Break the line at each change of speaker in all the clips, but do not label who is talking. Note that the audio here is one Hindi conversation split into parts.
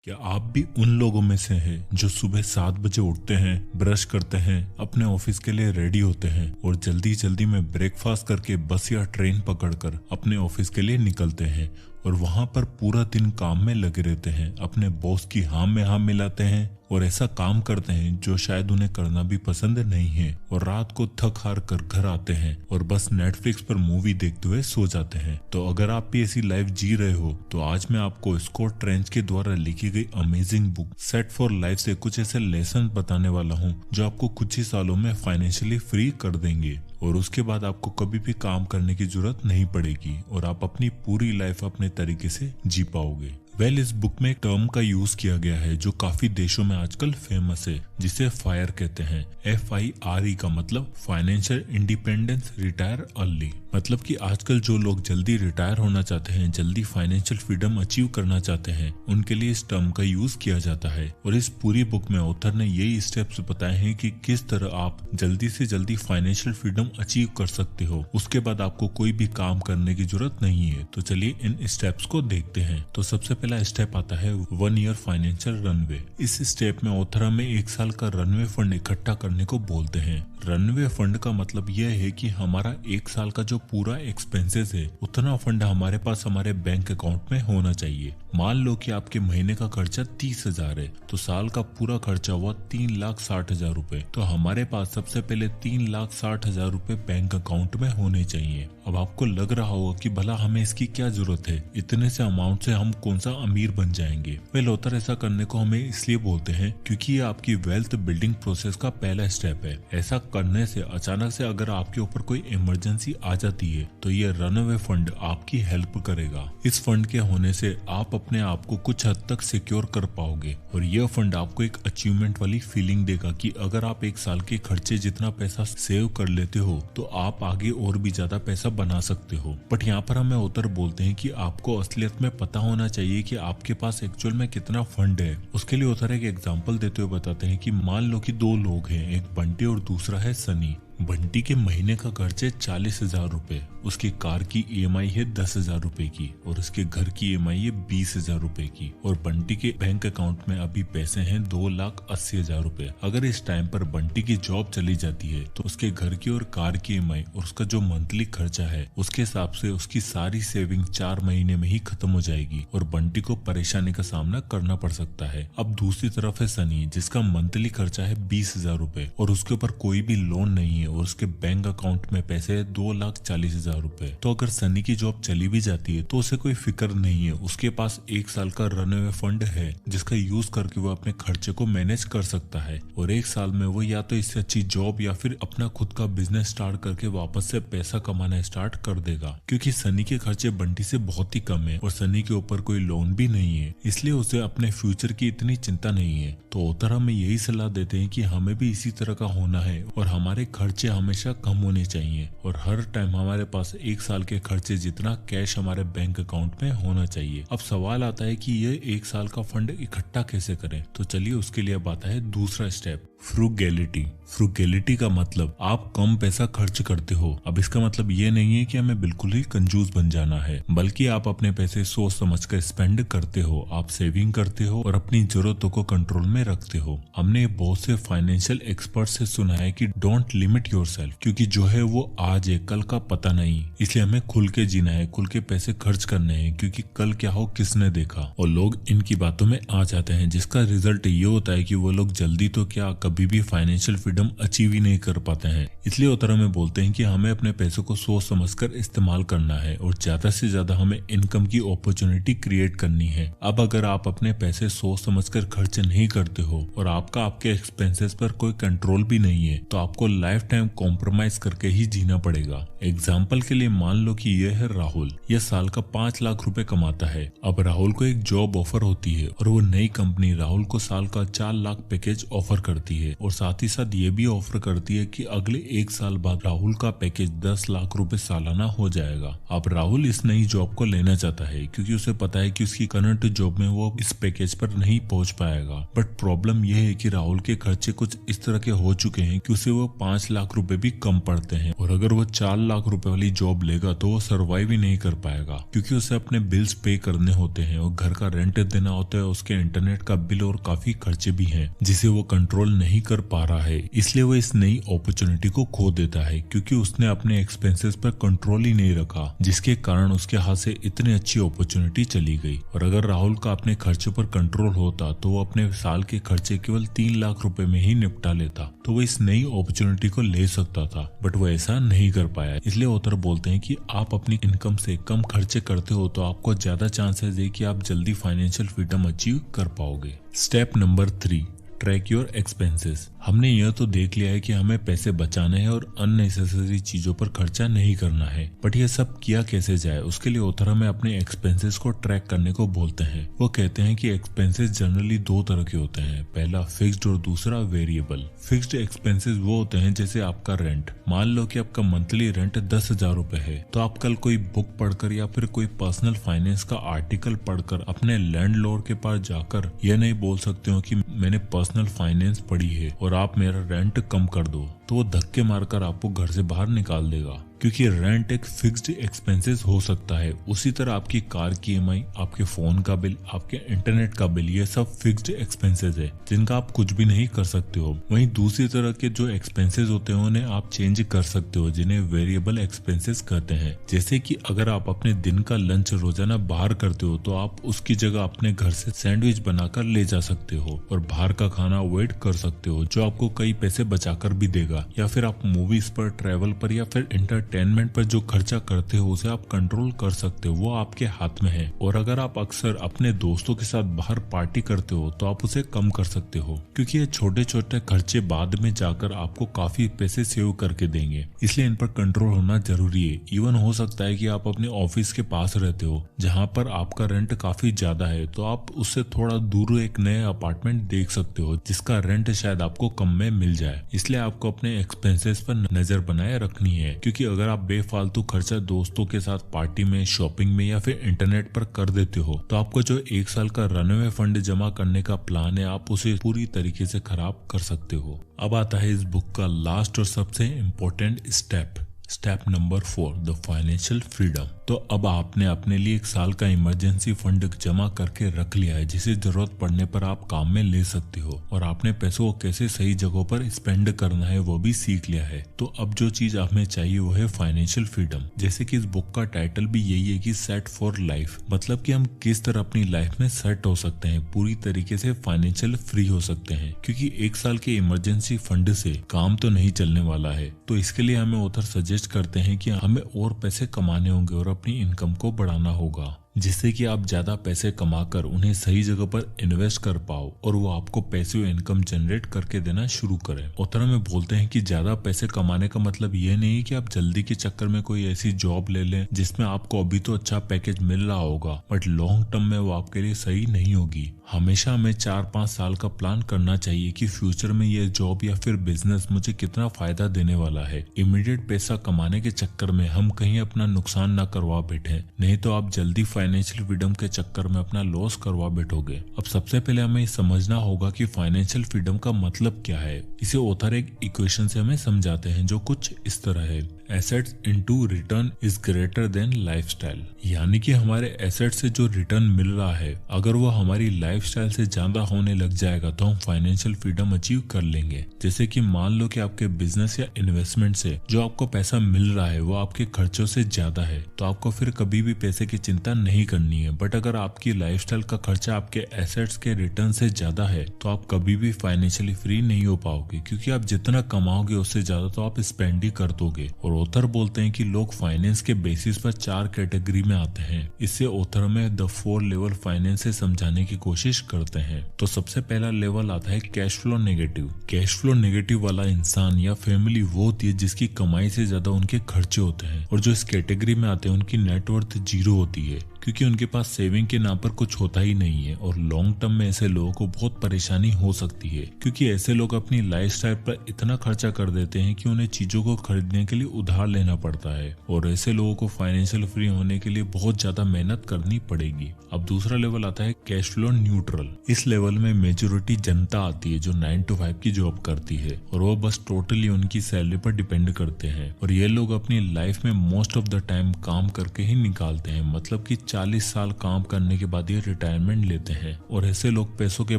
क्या आप भी उन लोगों में से हैं जो सुबह 7 बजे उठते हैं, ब्रश करते हैं, अपने ऑफिस के लिए रेडी होते हैं और जल्दी जल्दी में ब्रेकफास्ट करके बस या ट्रेन पकड़कर अपने ऑफिस के लिए निकलते हैं और वहां पर पूरा दिन काम में लगे रहते हैं, अपने बॉस की हाँ में हाँ मिलाते हैं और ऐसा काम करते हैं जो शायद उन्हें करना भी पसंद नहीं है और रात को थक हार कर घर आते हैं और बस नेटफ्लिक्स पर मूवी देखते हुए सो जाते हैं। तो अगर आप भी ऐसी लाइफ जी रहे हो तो आज मैं आपको स्कॉट ट्रेंच के द्वारा लिखी गई amazing book set for life से कुछ ऐसे लेसन बताने वाला हूँ जो आपको कुछ ही सालों में फाइनेंशियली फ्री कर देंगे और उसके बाद आपको कभी भी काम करने की जरूरत नहीं पड़ेगी और आप अपनी पूरी लाइफ अपने तरीके से जी पाओगे। इस बुक में एक टर्म का यूज किया गया है जो काफी देशों में आजकल फेमस है, जिसे फायर कहते हैं। FIRE का मतलब फाइनेंशियल इंडिपेंडेंस रिटायर अर्ली। मतलब कि आजकल जो लोग जल्दी रिटायर होना चाहते हैं, जल्दी फाइनेंशियल फ्रीडम अचीव करना चाहते हैं, उनके लिए इस टर्म का यूज किया जाता है। और इस पूरी बुक में ऑथर ने यही स्टेप्स बताए हैं कि किस तरह आप जल्दी से जल्दी फाइनेंशियल फ्रीडम अचीव कर सकते हो। उसके बाद आपको कोई भी काम करने की जरूरत नहीं है। तो चलिए इन स्टेप्स को देखते हैं। तो सबसे पहला स्टेप आता है 1 ईयर फाइनेंशियल रनवे। इस स्टेप में ऑथर हमें 1 साल का रनवे फंड इकट्ठा करने को बोलते हैं। रनवे फंड का मतलब यह है कि हमारा 1 साल का जो पूरा एक्सपेंसेस है उतना फंड हमारे पास हमारे बैंक अकाउंट में होना चाहिए। मान लो कि आपके महीने का खर्चा 30,000 है तो साल का पूरा खर्चा हुआ 3,60,000 रुपए। तो हमारे पास सबसे पहले 3,60,000 रुपए बैंक अकाउंट में होने चाहिए। अब आपको लग रहा होगा कि भला हमें इसकी क्या जरूरत है, इतने से अमाउंट से हम कौन सा अमीर बन जाएंगे। ऑथर ऐसा करने को हमें इसलिए बोलते हैं क्योंकि ये आपकी वेल्थ बिल्डिंग प्रोसेस का पहला स्टेप है। ऐसा करने से अचानक से अगर आपके ऊपर कोई इमरजेंसी आ जाती है तो ये रनअवे फंड आपकी हेल्प करेगा। इस फंड के होने से आप अपने आप को कुछ हद तक सिक्योर कर पाओगे और यह फंड आपको एक अचीवमेंट वाली फीलिंग देगा कि अगर आप 1 साल के खर्चे जितना पैसा सेव कर लेते हो तो आप आगे और भी ज्यादा पैसा बना सकते हो। बट यहाँ पर हमें ऑथर बोलते हैं कि आपको असलियत में पता होना चाहिए कि आपके पास एक्चुअल में कितना फंड है। उसके लिए ऑथर एक एग्जांपल देते हुए बताते हैं कि मान लो कि 2 लोग हैं, एक बंटी और दूसरा है सनी। बंटी के महीने का खर्च है 40,000 रुपए, उसकी कार की EMI है 10,000 रुपए की और उसके घर की EMI है 20,000 रुपए की और बंटी के बैंक अकाउंट में अभी पैसे हैं 2,80,000 रुपए। अगर इस टाइम पर बंटी की जॉब चली जाती है तो उसके घर की और कार की EMI और उसका जो मंथली खर्चा है उसके हिसाब से उसकी सारी सेविंग 4 महीने में ही खत्म हो जाएगी और बंटी को परेशानी का सामना करना पड़ सकता है। अब दूसरी तरफ है सनी, जिसका मंथली खर्चा है 20,000 रुपए और उसके ऊपर कोई भी लोन नहीं है और उसके बैंक अकाउंट में पैसे है 2,40,000 रुपए। तो अगर सनी की जॉब चली भी जाती है तो उसे कोई फिक्र नहीं है, उसके पास 1 साल का रनअवे फंड है जिसका यूज करके वो अपने खर्चे को मैनेज कर सकता है और 1 साल में वो या तो इससे अच्छी जॉब या फिर अपना खुद का बिजनेस स्टार्ट करके वापस से पैसा कमाना स्टार्ट कर देगा। क्योंकि सनी के खर्चे बंटी से बहुत ही कम है और सनी के ऊपर कोई लोन भी नहीं है, इसलिए उसे अपने फ्यूचर की इतनी चिंता नहीं है। तो ऑथर हमें यही सलाह देते हैं कि हमें भी इसी तरह का होना है और हमारे खर्चे हमेशा कम होने चाहिए और हर टाइम हमारे पास 1 साल के खर्चे जितना कैश हमारे बैंक अकाउंट में होना चाहिए। अब सवाल आता है कि ये 1 साल का फंड इकट्ठा कैसे करें। तो चलिए उसके लिए अब आता है दूसरा स्टेप, फ्रूगैलिटी। फ्रूगैलिटी का मतलब आप कम पैसा खर्च करते हो। अब इसका मतलब ये नहीं है कि हमें बिल्कुल ही कंजूस बन जाना है, बल्कि आप अपने पैसे सोच समझ कर स्पेंड करते हो, आप सेविंग करते हो और अपनी जरूरतों को कंट्रोल में रखते हो। हमने बहुत से फाइनेंशियल एक्सपर्ट से सुना है कि डोंट लिमिट योरसेल्फ, क्योंकि जो है वो आज है, कल का पता नहीं। इसलिए हमें खुल के जीना है, खुल के पैसे खर्च करने हैं, क्योंकि कल क्या हो किसने देखा। और लोग इनकी बातों में आ जाते हैं जिसका रिजल्ट ये होता है कि वो लोग जल्दी तो क्या कभी भी फाइनेंशियल फ्रीडम अचीव ही नहीं कर पाते हैं। इसलिए ऑथर हमें बोलते हैं कि हमें अपने पैसों को सोच समझकर इस्तेमाल करना है और ज्यादा से ज्यादा हमें इनकम की अपॉर्चुनिटी क्रिएट करनी है। अब अगर आप अपने पैसे सोच समझकर खर्च नहीं करते हो और आपका आपके एक्सपेंसेस पर कोई कंट्रोल भी नहीं है तो आपको लाइफ टाइम कॉम्प्रोमाइज करके ही जीना पड़ेगा। एग्जाम्पल के लिए मान लो कि यह है राहुल, यह साल का 5 लाख रुपए कमाता है। अब राहुल को एक जॉब ऑफर होती है और वो नई कंपनी राहुल को साल का 4 लाख पैकेज ऑफर करती है। है और साथ ही साथ ये भी ऑफर करती है कि अगले 1 साल बाद राहुल का पैकेज 10 लाख रुपए सालाना हो जाएगा। अब राहुल इस नई जॉब को लेना चाहता है क्योंकि उसे पता है कि उसकी करंट जॉब में वो इस पैकेज पर नहीं पहुंच पाएगा। बट प्रॉब्लम यह है कि राहुल के खर्चे कुछ इस तरह के हो चुके हैं कि उसे वो 5 लाख रुपए भी कम पड़ते हैं और अगर वो 4 लाख रुपए वाली जॉब लेगा तो वो सर्वाइव ही नहीं कर पाएगा क्योंकि उसे अपने बिल्स पे करने होते हैं और घर का रेंट देना होता है, उसके इंटरनेट का बिल और काफी खर्चे भी हैं जिसे वो कंट्रोल नहीं कर पा रहा है। इसलिए वो इस नई अपॉर्चुनिटी को खो देता है क्योंकि उसने अपने एक्सपेंसेस पर कंट्रोल ही नहीं रखा, जिसके कारण उसके हाथ से इतनी अच्छी अपॉर्चुनिटी चली गई। और अगर राहुल का अपने खर्चे पर कंट्रोल होता तो वो अपने साल के खर्चे केवल 3 लाख रुपए में ही निपटा लेता, तो वो इस नई अपॉर्चुनिटी को ले सकता था। बट वो ऐसा नहीं कर पाया। इसलिए ऑथर बोलते हैं कि आप अपनी इनकम से कम खर्चे करते हो तो आपको ज्यादा चांसेस है कि आप जल्दी फाइनेंशियल फ्रीडम अचीव कर पाओगे। Step number 3, track your expenses. हमने यह तो देख लिया है कि हमें पैसे बचाने हैं और अननेसेसरी चीजों पर खर्चा नहीं करना है, बट ये सब किया कैसे जाए उसके लिए ऑथर हमें अपने एक्सपेंसेस को ट्रैक करने को बोलते हैं। वो कहते हैं कि एक्सपेंसेस जनरली 2 तरह के होते हैं, पहला फिक्स्ड और दूसरा वेरिएबल। फिक्स्ड एक्सपेंसेस वो होते हैं जैसे आपका रेंट। मान लो कि आपका मंथली रेंट 10,000 रुपए है, तो आप कल कोई बुक पढ़कर या फिर कोई पर्सनल फाइनेंस का आर्टिकल पढ़कर अपने लैंडलॉर्ड के पास जाकर यह नहीं बोल सकते हो कि मैंने पर्सनल फाइनेंस पढ़ी है और आप मेरा रेंट कम कर दो, तो वो धक्के मारकर आपको घर से बाहर निकाल देगा क्योंकि रेंट एक फिक्स्ड एक्सपेंसेस हो सकता है। उसी तरह आपकी कार की ईएमआई, आपके फोन का बिल, आपके इंटरनेट का बिल, ये सब फिक्स्ड एक्सपेंसेस है जिनका आप कुछ भी नहीं कर सकते हो। वहीं दूसरी तरह के जो एक्सपेंसेस होते हैं उन्हें आप चेंज कर सकते हो, जिन्हें वेरिएबल एक्सपेंसेस कहते हैं। जैसे कि अगर आप अपने दिन का लंच रोजाना बाहर करते हो तो आप उसकी जगह अपने घर से सैंडविच बनाकर ले जा सकते हो और बाहर का खाना अवॉइड कर सकते हो, जो आपको कई पैसे बचाकर भी देगा। या फिर आप मूवीज पर, ट्रैवल पर या फिर एंटरटेनमेंट पर जो खर्चा करते हो उसे आप कंट्रोल कर सकते हो, वो आपके हाथ में है। और अगर आप अक्सर अपने दोस्तों के साथ बाहर पार्टी करते हो तो आप उसे कम कर सकते हो क्योंकि ये छोटे छोटे खर्चे बाद में जाकर आपको काफी पैसे सेव करके देंगे, इसलिए इन पर कंट्रोल होना जरूरी है। इवन हो सकता है कि आप अपने ऑफिस के पास रहते हो जहाँ पर आपका रेंट काफी ज्यादा है, तो आप उससे थोड़ा दूर एक नए अपार्टमेंट देख सकते हो जिसका रेंट शायद आपको कम में मिल जाए। इसलिए आपको अपने एक्सपेंसेस पर नजर बनाए रखनी है क्योंकि अगर आप बेफालतू खर्चा दोस्तों के साथ पार्टी में, शॉपिंग में या फिर इंटरनेट पर कर देते हो तो आपको जो 1 साल का रनवे फंड जमा करने का प्लान है आप उसे पूरी तरीके से खराब कर सकते हो। अब आता है इस बुक का लास्ट और सबसे important step number 4, the financial freedom. तो अब आपने अपने लिए 1 साल का इमरजेंसी फंड जमा करके रख लिया है जिसे जरूरत पड़ने पर आप काम में ले सकते हो, और आपने पैसों को कैसे सही जगहों पर स्पेंड करना है वो भी सीख लिया है। तो अब जो चीज हमें चाहिए वो है फाइनेंशियल फ्रीडम। जैसे कि इस बुक का टाइटल भी यही है कि सेट फॉर लाइफ, मतलब कि हम किस तरह अपनी लाइफ में सेट हो सकते हैं, पूरी तरीके से फाइनेंशियल फ्री हो सकते हैं। क्योंकि 1 साल के इमरजेंसी फंड से काम तो नहीं चलने वाला है, तो इसके लिए हमें ऑथर सजेस्ट करते हैं कि हमें और पैसे कमाने होंगे और अपनी इनकम को बढ़ाना होगा जिससे कि आप ज्यादा पैसे कमाकर उन्हें सही जगह पर इन्वेस्ट कर पाओ और वो आपको पैसिव इनकम जनरेट करके देना शुरू करें। ऑथर में बोलते हैं कि ज्यादा पैसे कमाने का मतलब ये नहीं कि आप जल्दी के चक्कर में कोई ऐसी जॉब ले लें जिसमें आपको अभी तो अच्छा पैकेज मिल रहा होगा बट लॉन्ग टर्म में वो आपके लिए सही नहीं होगी। हमेशा हमें 4-5 साल का प्लान करना चाहिए कि फ्यूचर में ये जॉब या फिर बिजनेस मुझे कितना फायदा देने वाला है। इमीडिएट पैसा कमाने के चक्कर में हम कहीं अपना नुकसान ना करवा बैठे, नहीं तो आप जल्दी फाइनेंशियल फ्रीडम के चक्कर में अपना लॉस करवा बैठोगे। अब सबसे पहले हमें समझना होगा कि फाइनेंशियल फ्रीडम का मतलब क्या है। इसे ऑथर एक इक्वेशन से हमें समझाते हैं जो कुछ इस तरह है, assets into return is greater than lifestyle. यानी कि हमारे एसेट से जो रिटर्न मिल रहा है अगर वो हमारी लाइफस्टाइल से ज्यादा होने लग जाएगा तो हम फाइनेंशियल फ्रीडम अचीव कर लेंगे। जैसे कि मान लो कि आपके बिजनेस या इन्वेस्टमेंट से जो आपको पैसा मिल रहा है वो आपके खर्चों से ज्यादा है, तो आपको फिर कभी भी पैसे की चिंता नहीं करनी है। बट अगर आपकी लाइफस्टाइल का खर्चा आपके एसेट्स के रिटर्न से ज्यादा है तो आप कभी भी फाइनेंशियली फ्री नहीं हो पाओगे, क्योंकि आप जितना कमाओगे उससे ज्यादा तो आप स्पेंड ही कर दोगे। और ऑथर बोलते हैं कि लोग फाइनेंस के बेसिस पर 4 कैटेगरी में आते हैं। इससे ऑथर में द 4 लेवल फाइनेंस से समझाने की कोशिश करते हैं। तो सबसे पहला लेवल आता है cash flow negative. Cash flow negative वाला इंसान या फैमिली वो होती है जिसकी कमाई से ज्यादा उनके खर्चे होते हैं, और जो इस कैटेगरी में आते हैं उनकी नेटवर्थ 0 होती है। क्योंकि उनके पास सेविंग के नाम पर कुछ होता ही नहीं है। और लॉन्ग टर्म में ऐसे लोगों को बहुत परेशानी हो सकती है, क्योंकि ऐसे लोग अपनी लाइफस्टाइल पर इतना खर्चा कर देते हैं कि उन्हें चीजों को खरीदने के लिए उधार लेना पड़ता है। और ऐसे लोगों को फाइनेंशियल फ्री होने के लिए बहुत ज्यादा मेहनत करनी पड़ेगी। अब दूसरा लेवल आता है कैश फ्लो न्यूट्रल। इस लेवल में मेजोरिटी जनता आती है जो 9 to 5 की जॉब करती है और वो बस टोटली उनकी सैलरी पर डिपेंड करते हैं। और ये लोग अपनी लाइफ में मोस्ट ऑफ द टाइम काम करके ही निकालते हैं, मतलब कि 40 साल काम करने के बाद ये रिटायरमेंट लेते हैं। और ऐसे लोग पैसों के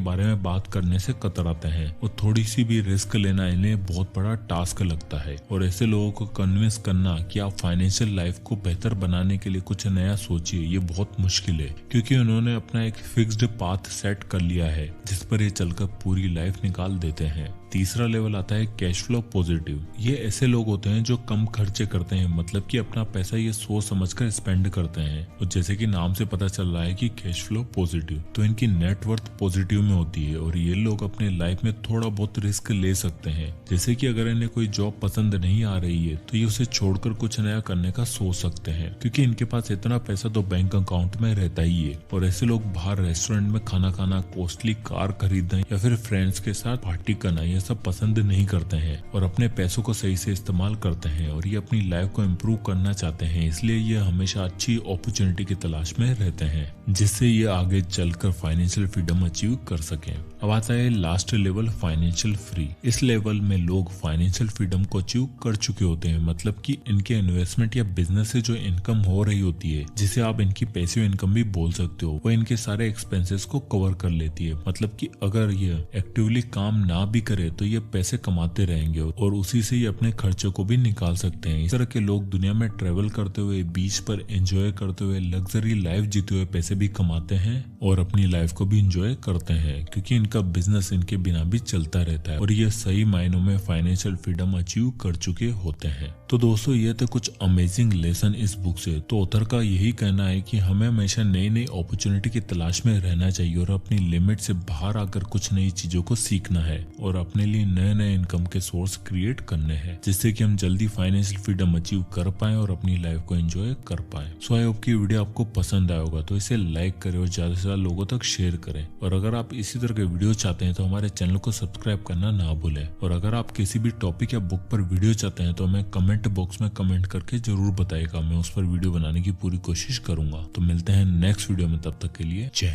बारे में बात करने से कतराते हैं और थोड़ी सी भी रिस्क लेना इन्हें बहुत बड़ा टास्क लगता है। और ऐसे लोगों को कन्विंस करना कि आप फाइनेंशियल लाइफ को बेहतर बनाने के लिए कुछ नया सोचिए, ये बहुत मुश्किल है, क्योंकि उन्होंने अपना एक फिक्स्ड पाथ सेट कर लिया है जिस पर ये चलकर पूरी लाइफ निकाल देते हैं। तीसरा लेवल आता है कैश फ्लो पॉजिटिव। ये ऐसे लोग होते हैं जो कम खर्चे करते हैं, मतलब कि अपना पैसा ये सोच समझकर स्पेंड करते हैं। और जैसे कि नाम से पता चल रहा है कि कैश फ्लो पॉजिटिव, तो इनकी नेटवर्थ पॉजिटिव में होती है। और ये लोग अपने लाइफ में थोड़ा बहुत रिस्क ले सकते हैं, जैसे कि अगर इन्हें कोई जॉब पसंद नहीं आ रही है तो ये उसे छोड़कर कुछ नया करने का सोच सकते हैं, क्योंकि इनके पास इतना पैसा तो बैंक अकाउंट में रहता ही है। और ऐसे लोग बाहर रेस्टोरेंट में खाना खाना, कॉस्टली कार खरीदना या फिर फ्रेंड्स के साथ पार्टी करना ये सब पसंद नहीं करते हैं और अपने पैसों को सही से इस्तेमाल करते हैं। और ये अपनी लाइफ को इम्प्रूव करना चाहते हैं, इसलिए ये हमेशा अच्छी अपॉर्चुनिटी की तलाश में रहते हैं जिससे ये आगे चलकर फाइनेंशियल फ्रीडम अचीव कर सकें। अब आता है लास्ट लेवल फाइनेंशियल फ्री। इस लेवल में लोग फाइनेंशियल फ्रीडम को अचीव कर चुके होते हैं, मतलब कि इनके इन्वेस्टमेंट या बिजनेस से जो इनकम हो रही होती है, जिसे आप इनकी पैसिव इनकम भी बोल सकते हो, वो इनके सारे एक्सपेंसेस को कवर कर लेती है। मतलब कि अगर ये एक्टिवली काम ना भी करे तो ये पैसे कमाते रहेंगे और उसी से ये अपने खर्चों को भी निकाल सकते हैं। इस तरह के लोग दुनिया में ट्रेवल करते हुए, बीच पर एंजॉय करते हुए, लग्जरी लाइफ जीते हुए पैसे भी कमाते हैं और अपनी लाइफ को भी एंजॉय करते हैं, क्योंकि इनका बिजनेस इनके बिना भी चलता रहता है और ये सही मायनों में फाइनेंशियल फ्रीडम अचीव कर चुके होते हैं। तो दोस्तों ये थे कुछ अमेजिंग लेसन इस बुक से। तो ऑथर का यही कहना है कि हमें हमेशा नई नई अपॉर्चुनिटी की तलाश में रहना चाहिए और अपनी लिमिट से बाहर आकर कुछ नई चीजों को सीखना है और अपने लिए नए नए इनकम के सोर्स क्रिएट करने हैं, जिससे कि हम जल्दी फाइनेंशियल फ्रीडम अचीव कर पाए और अपनी लाइफ को एंजॉय कर पाए। सो आई होप की वीडियो आपको पसंद आया होगा, तो इसे लाइक करें और ज्यादा से ज्यादा लोगों तक शेयर करें। और अगर आप इसी तरह के वीडियो चाहते हैं तो हमारे चैनल को सब्सक्राइब करना ना भूलें। और अगर आप किसी भी टॉपिक या बुक पर वीडियो चाहते हैं तो हमें कमेंट बॉक्स में कमेंट करके जरूर बताइएगा, मैं उस पर वीडियो बनाने की पूरी कोशिश करूंगा। तो मिलते हैं नेक्स्ट वीडियो में, तब तक के लिए जय।